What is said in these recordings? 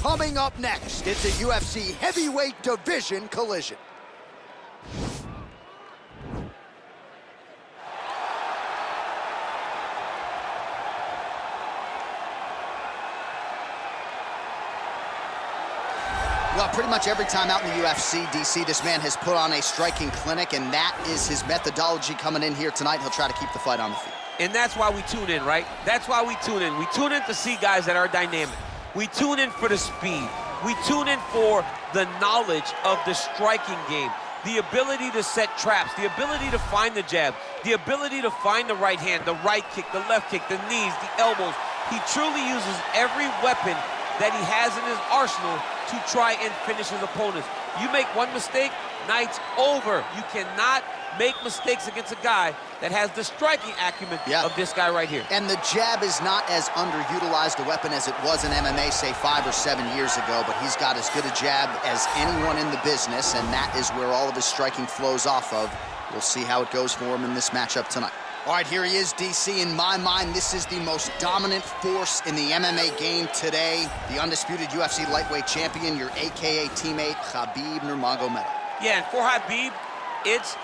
Coming up next, it's a UFC heavyweight division collision. Well, pretty much every time out in the UFC, DC, this man has put on a striking clinic, and that is his methodology coming in here tonight. He'll try to keep the fight on the feet. And that's why we tune in, right? That's why we tune in. We tune in to see guys that are dynamic. We tune in for the speed. We tune in for the knowledge of the striking game, the ability to set traps, the ability to find the jab, the ability to find the right hand, the right kick, the left kick, the knees, the elbows. He truly uses every weapon that he has in his arsenal to try and finish his opponents. You make one mistake, night's over. You cannot make mistakes against a guy that has the striking acumen of this guy right here. And the jab is not as underutilized a weapon as it was in MMA, say 5 or 7 years ago, but he's got as good a jab as anyone in the business, and that is where all of his striking flows off of. We'll see how it goes for him in this matchup tonight. All right, here he is, DC. In my mind, this is the most dominant force in the MMA game today. The undisputed UFC lightweight champion, your AKA teammate, Khabib Nurmagomedov. Yeah, and for Khabib, it's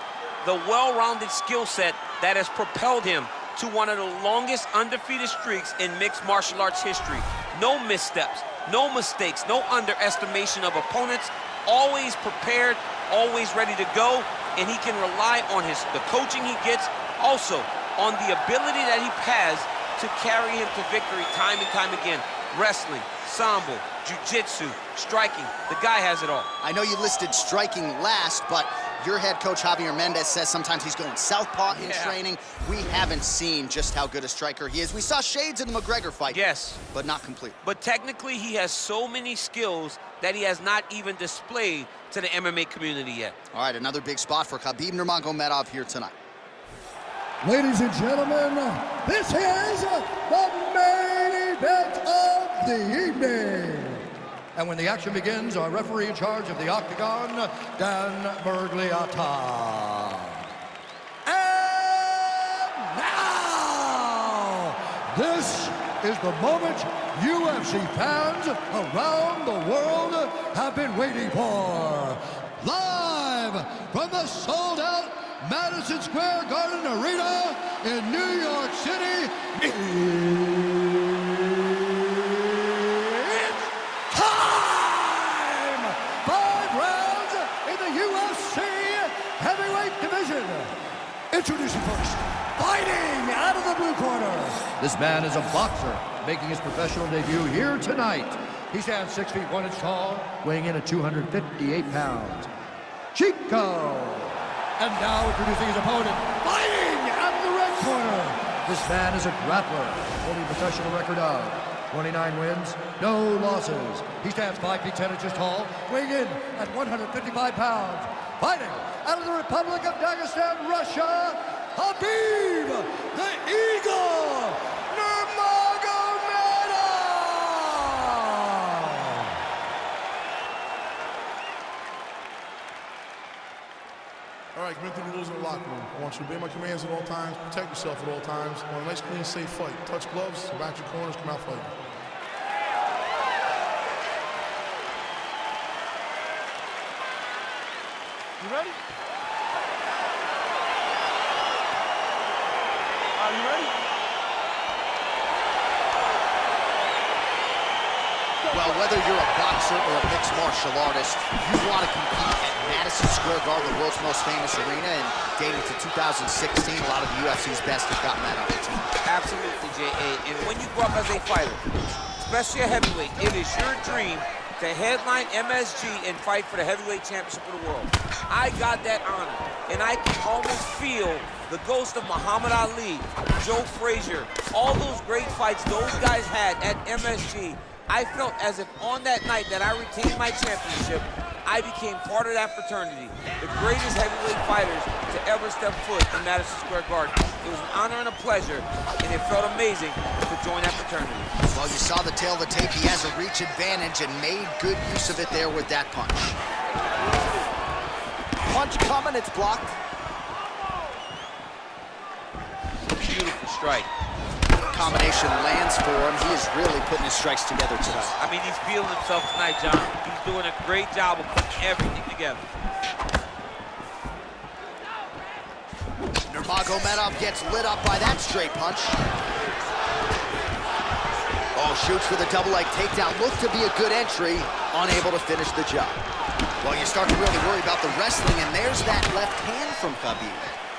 the well-rounded skill set that has propelled him to one of the longest undefeated streaks in mixed martial arts history. No missteps, no mistakes, no underestimation of opponents, always prepared, always ready to go, and he can rely on the coaching he gets, also on the ability that he has to carry him to victory time and time again. Wrestling, sambo, jiu-jitsu, striking, the guy has it all. I know you listed striking last, but your head coach, Javier Mendez, says sometimes he's going southpaw in training. We haven't seen just how good a striker he is. We saw shades in the McGregor fight. Yes. But not complete. But technically, he has so many skills that he has not even displayed to the MMA community yet. All right, another big spot for Khabib Nurmagomedov here tonight. Ladies and gentlemen, this is the main event of the evening. And when the action begins, our referee in charge of the Octagon, Dan Bergliata. And now, this is the moment UFC fans around the world have been waiting for. Live from the sold-out Madison Square Garden Arena in New York City. It's time! 5 rounds in the UFC heavyweight division. Introducing first, fighting out of the blue corner. This man is a boxer, making his professional debut here tonight. He stands 6 feet 1 inch tall, weighing in at 258 pounds. Chico. And now introducing his opponent, fighting out of the red corner. This man is a grappler, holding a professional record of 29 wins, no losses. He stands 5 feet 10 inches tall, weighing in at 155 pounds. Fighting out of the Republic of Dagestan, Russia, Khabib, the Eagle, Nurmagomedov. All right, commit to the rules in the locker room. I want you to obey my commands at all times, protect yourself at all times. I want a nice, clean, safe fight. Touch gloves, back your corners, come out fighting. You ready? Are you ready? Well, whether you're a boxer or a mixed martial artist, you want to compete at Madison Square Garden, the world's most famous arena, and dating to 2016, a lot of the UFC's best have gotten that opportunity. Absolutely, J.A. And when you grow up as a fighter, especially a heavyweight, it is your dream to headline MSG and fight for the heavyweight championship of the world. I got that honor, and I can almost feel the ghost of Muhammad Ali, Joe Frazier, all those great fights those guys had at MSG. I felt as if on that night that I retained my championship, I became part of that fraternity, the greatest heavyweight fighters to ever step foot in Madison Square Garden. It was an honor and a pleasure, and it felt amazing to join that fraternity. Well, you saw the tail of the tape. He has a reach advantage and made good use of it there with that punch. Punch coming, it's blocked. Beautiful strike. combination lands for him. He is really putting his strikes together tonight. I mean, he's feeling himself tonight, John. He's doing a great job of putting everything together. Nurmagomedov gets lit up by that straight punch. Oh, shoots for the double leg takedown. Looked to be a good entry, unable to finish the job. Well, you start to really worry about the wrestling, and there's that left hand from Khabib.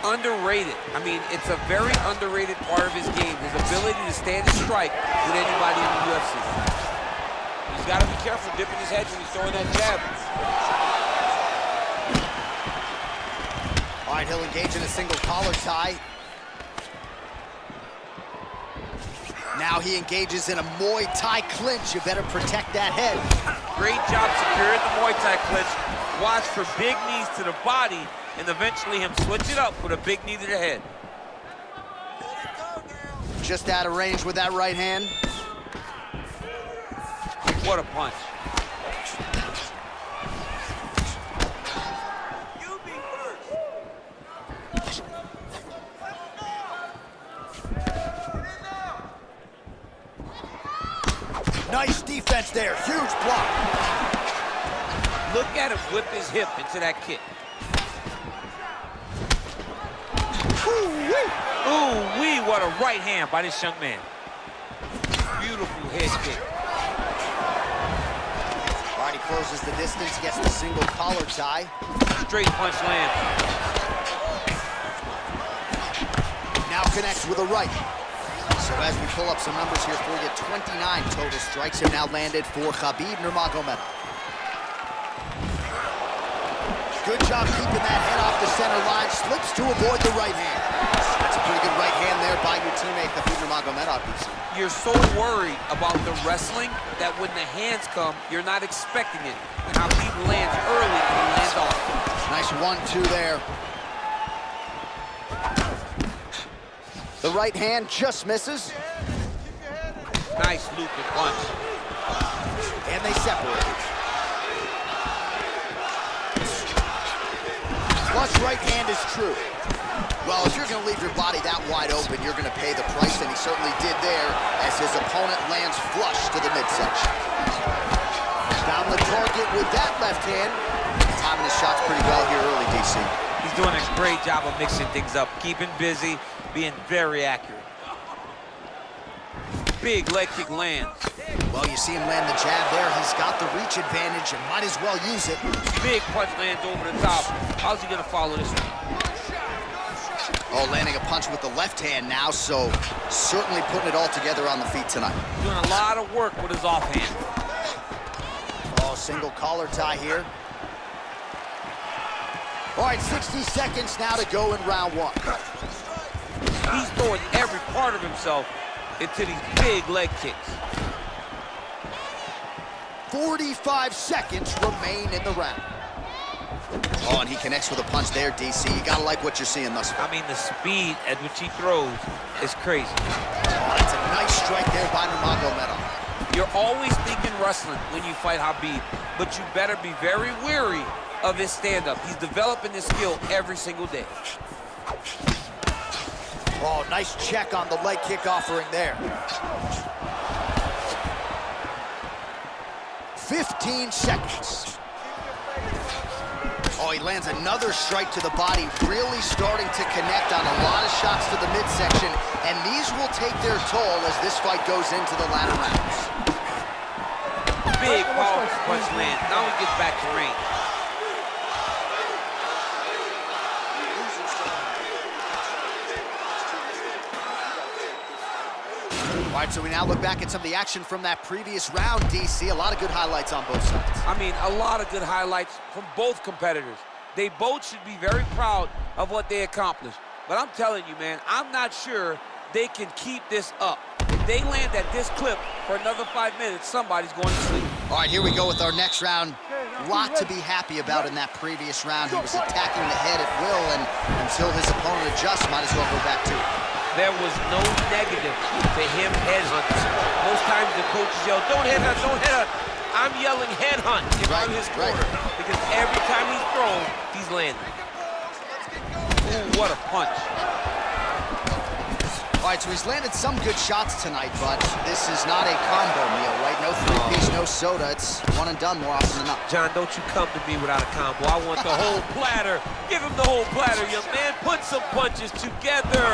Underrated. I mean, it's a very underrated part of his game, his ability to stand and strike with anybody in the UFC. He's got to be careful dipping his head when he's throwing that jab. All right, he'll engage in a single collar tie. Now he engages in a Muay Thai clinch. You better protect that head. Great job securing the Muay Thai clinch. Watch for big knees to the body, and eventually him switch it up with a big knee to the head. Just out of range with that right hand. What a punch. Nice defense there, huge block. Look at him whip his hip into that kick. Ooh-wee, what a right hand by this young man. Beautiful head kick. All right, he closes the distance, gets the single collar tie. Straight punch land. Now connects with a right. So as we pull up some numbers here for you, 29 total strikes have now landed for Khabib Nurmagomedov. Good job keeping that head off the center line, slips to avoid the right hand. That's a pretty good right hand there by your teammate, Khabib Nurmagomedov. You're so worried about the wrestling that when the hands come, you're not expecting it. And Khabib lands early and he lands off. Nice 1-2 there. The right hand just misses. Nice looping punch. And they separate. Flush right hand is true. Well, if you're going to leave your body that wide open, you're going to pay the price, and he certainly did there as his opponent lands flush to the midsection. Found the target with that left hand. Timing his shots pretty well here early, DC. He's doing a great job of mixing things up, keeping busy, being very accurate. Big leg kick lands. Well, you see him land the jab there. He's got the reach advantage and might as well use it. Big punch lands over the top. How's he gonna follow this one? Oh, landing a punch with the left hand now, so certainly putting it all together on the feet tonight. Doing a lot of work with his offhand. Oh, single collar tie here. All right, 60 seconds now to go in round one. He's throwing every part of himself into these big leg kicks. 45 seconds remain in the round. Oh, and he connects with a punch there, DC. You gotta like what you're seeing thus far. I mean, the speed at which he throws is crazy. Oh, that's a nice strike there by Nurmagomedov. You're always thinking wrestling when you fight Khabib, but you better be very wary of his stand-up. He's developing this skill every single day. Oh, nice check on the leg kick offering there. 15 seconds. Oh, he lands another strike to the body, really starting to connect on a lot of shots to the midsection, and these will take their toll as this fight goes into the latter rounds. Big power punch land. Now he gets back to range. All right, so we now look back at some of the action from that previous round, DC. A lot of good highlights on both sides. I mean, a lot of good highlights from both competitors. They both should be very proud of what they accomplished. But I'm telling you, man, I'm not sure they can keep this up. If they land at this clip for another 5 minutes, somebody's going to sleep. All right, here we go with our next round. A lot to be happy about in that previous round. He was attacking the head at will, and until his opponent adjusts, might as well go back to it. There was no negative to him headhunting. Most times the coaches yell, don't headhunt, don't headhunt. I'm yelling headhunt if I'm his corner. Because every time he's thrown, he's landing. Ooh, what a punch. All right, so he's landed some good shots tonight, but this is not a combo meal, right? No three-piece, no soda. It's one and done more often than not. John, don't you come to me without a combo. I want the whole platter. Give him the whole platter, young man. Put some punches together.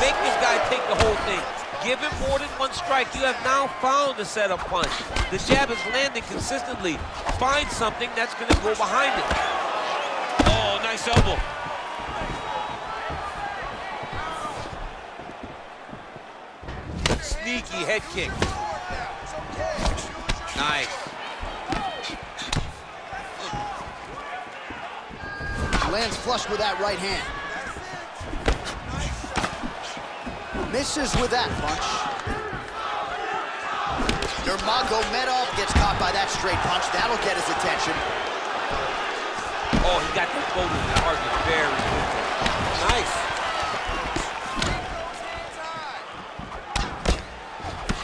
Make this guy take the whole thing. Give him more than one strike. You have now found the setup punch. The jab is landing consistently. Find something that's going to go behind it. Oh, nice elbow. Sneaky head kick. Nice. Lands flush with that right hand. Misses with that punch. Nurmagomedov gets caught by that straight punch. That'll get his attention. Oh, he got the photo in the target very quickly. Nice.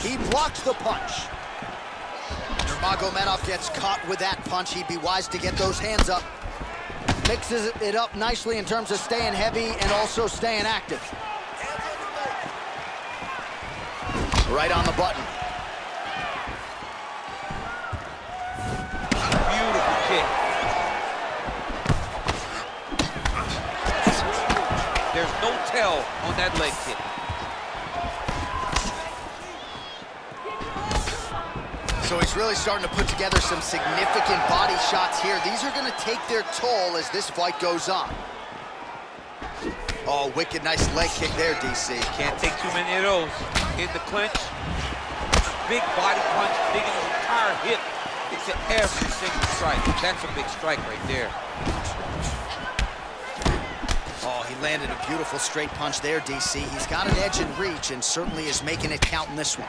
He blocks the punch. Nurmagomedov gets caught with that punch. He'd be wise to get those hands up. Mixes it up nicely in terms of staying heavy and also staying active. Right on the button. Beautiful kick. There's no tell on that leg kick. So he's really starting to put together some significant body shots here. These are going to take their toll as this fight goes on. Oh, wicked nice leg kick there, DC. Can't take too many of those. In the clinch. Big body punch, digging his entire hip into every single strike. That's a big strike right there. Oh, he landed a beautiful straight punch there, DC. He's got an edge in reach and certainly is making it count in this one.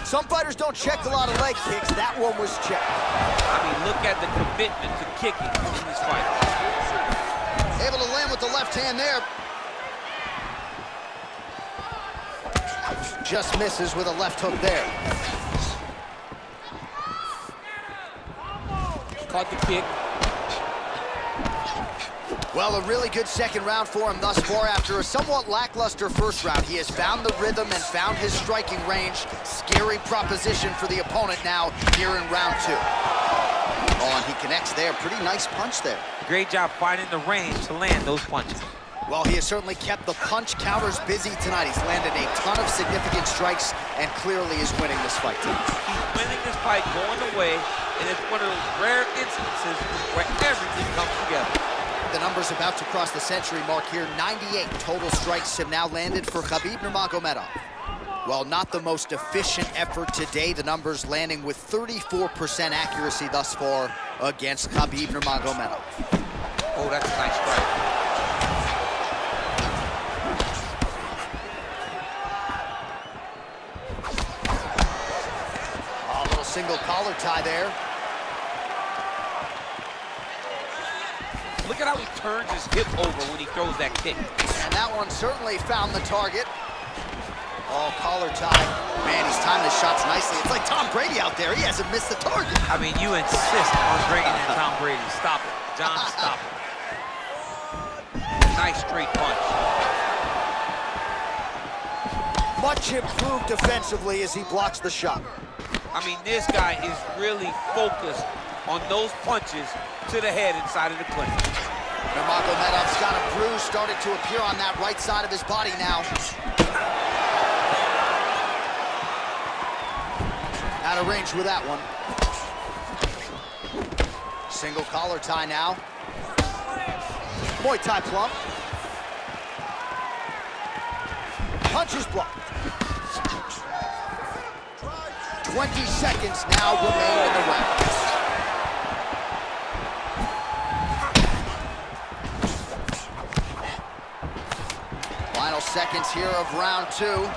Some fighters don't check a lot of leg kicks. That one was checked. I mean, look at the commitment to kicking in this fight. Able to land with the left hand there. Just misses with a left hook there. Caught the kick. Well, a really good second round for him thus far. After a somewhat lackluster first round, he has found the rhythm and found his striking range. Scary proposition for the opponent now here in round two. Oh, and he connects there. Pretty nice punch there. Great job finding the range to land those punches. Well, he has certainly kept the punch counters busy tonight. He's landed a ton of significant strikes and clearly is winning this fight tonight. He's winning this fight going away, and it's one of those rare instances where everything comes together. The numbers about to cross the century mark here. 98 total strikes have now landed for Khabib Nurmagomedov. While not the most efficient effort today, the numbers landing with 34% accuracy thus far against Khabib Nurmagomedov. Oh, that's a nice strike. A little single collar tie there. Look at how he turns his hip over when he throws that kick. And that one certainly found the target. Oh, collar tie. Man, he's timing his shots nicely. It's like Tom Brady out there. He hasn't missed the target. I mean, you insist on bringing in Tom Brady. Stop it. John, stop it. Nice straight punch. Much improved defensively as he blocks the shot. I mean, this guy is really focused on those punches to the head inside of the clinch. Nurmagomedov's got a bruise starting to appear on that right side of his body now. Out of range with that one. Single collar tie now. Muay Thai plump. Punches blocked. 20 seconds now remain in the round. Final seconds here of round two.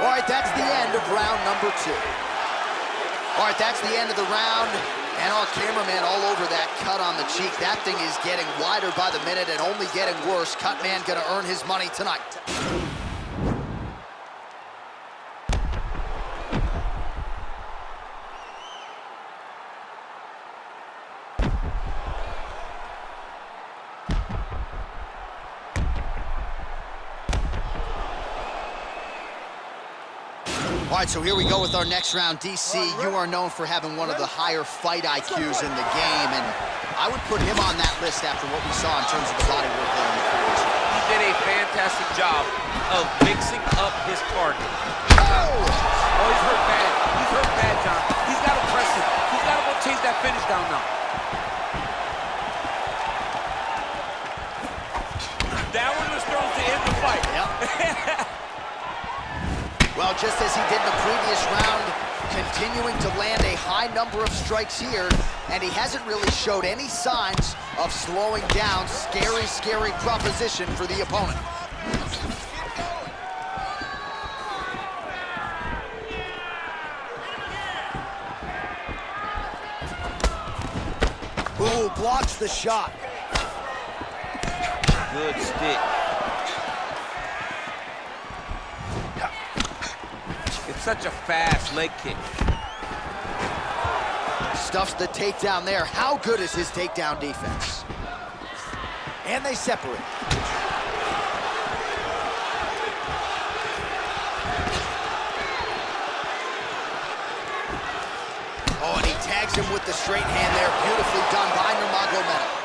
All right, that's the end of round number two. All right, that's the end of the round. And our cameraman all over that cut on the cheek. That thing is getting wider by the minute and only getting worse. Cut man gonna earn his money tonight. right, so here we go with our next round. DC, you are known for having one of the higher fight IQs in the game, and I would put him on that list after what we saw in terms of the body work there in the previous round. He did a fantastic job of mixing up his target. Oh, he's hurt bad. He's hurt bad, John. He's got to press it. He's got to go chase that finish down now. That one was thrown to end the fight. Yep. Well, just as he did in the previous round, continuing to land a high number of strikes here, and he hasn't really showed any signs of slowing down. Scary, scary proposition for the opponent. Ooh, blocks the shot. Good stick. It's such a fast leg kick. Stuffs the takedown there. How good is his takedown defense? And they separate. Oh, and he tags him with the straight hand there. Beautifully done by Nurmagomedov.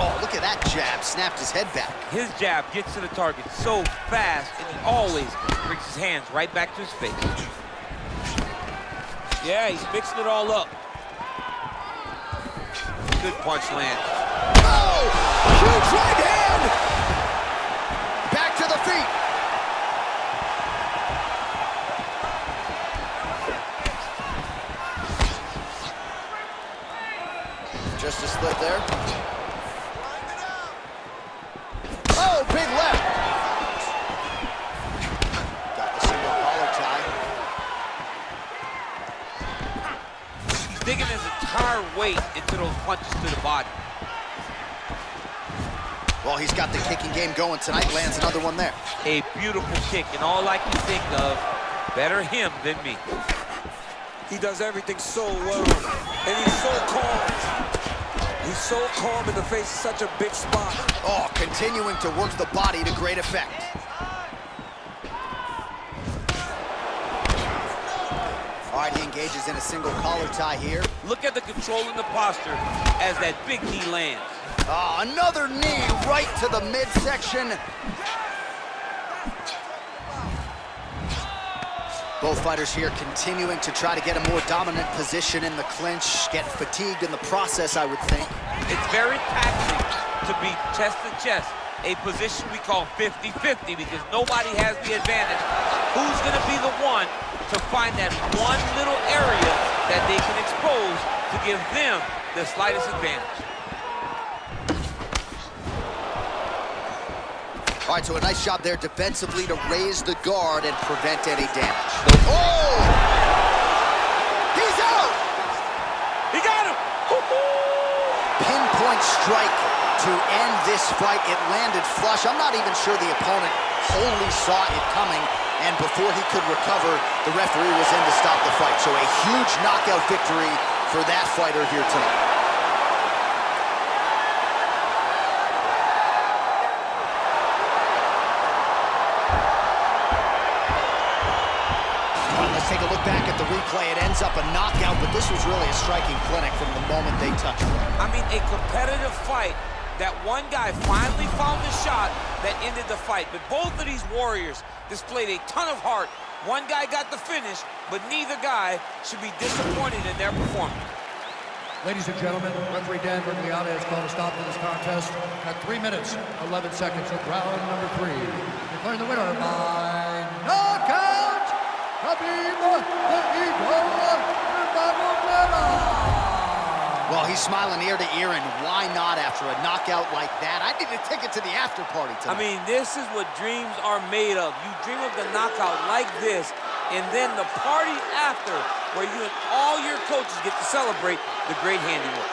Oh, look at that jab. Snapped his head back. His jab gets to the target so fast, and he always brings his hands right back to his face. Yeah, he's mixing it all up. Good punch land. Oh! Huge right hand! Back to the feet. Just a slip there. Oh, big left. Got the single collar tie. He's digging his entire weight into those punches to the body. Well, he's got the kicking game going tonight. Lands another one there. A beautiful kick, and all I can think of, better him than me. He does everything so well, and he's so calm. He's so calm in the face of such a big spot. Oh, continuing to work the body to great effect. All right, he engages in a single collar tie here. Look at the control in the posture as that big knee lands. Oh, another knee right to the midsection. Both fighters here continuing to try to get a more dominant position in the clinch, getting fatigued in the process, I would think. It's very taxing to be chest to chest, a position we call 50-50 because nobody has the advantage. Who's gonna be the one to find that one little area that they can expose to give them the slightest advantage? All right, so a nice job there defensively to raise the guard and prevent any damage. Oh! He's out! He got him! Pinpoint strike to end this fight. It landed flush. I'm not even sure the opponent wholly saw it coming, and before he could recover, the referee was in to stop the fight. So a huge knockout victory for that fighter here tonight. Take a look back at the replay. It ends up a knockout, but this was really a striking clinic from the moment they touched it. I mean, a competitive fight that one guy finally found the shot that ended the fight. But both of these warriors displayed a ton of heart. One guy got the finish, but neither guy should be disappointed in their performance. Ladies and gentlemen, referee Dan Bergliata has called a stop to this contest at 3 minutes, 11 seconds of round number 3. Declaring the winner by knockout, Khabib Nurmagomedov. Well, he's smiling ear to ear, and why not after a knockout like that? I need a ticket to the after party tonight. I mean, this is what dreams are made of. You dream of the knockout like this, and then the party after, where you and all your coaches get to celebrate the great handiwork.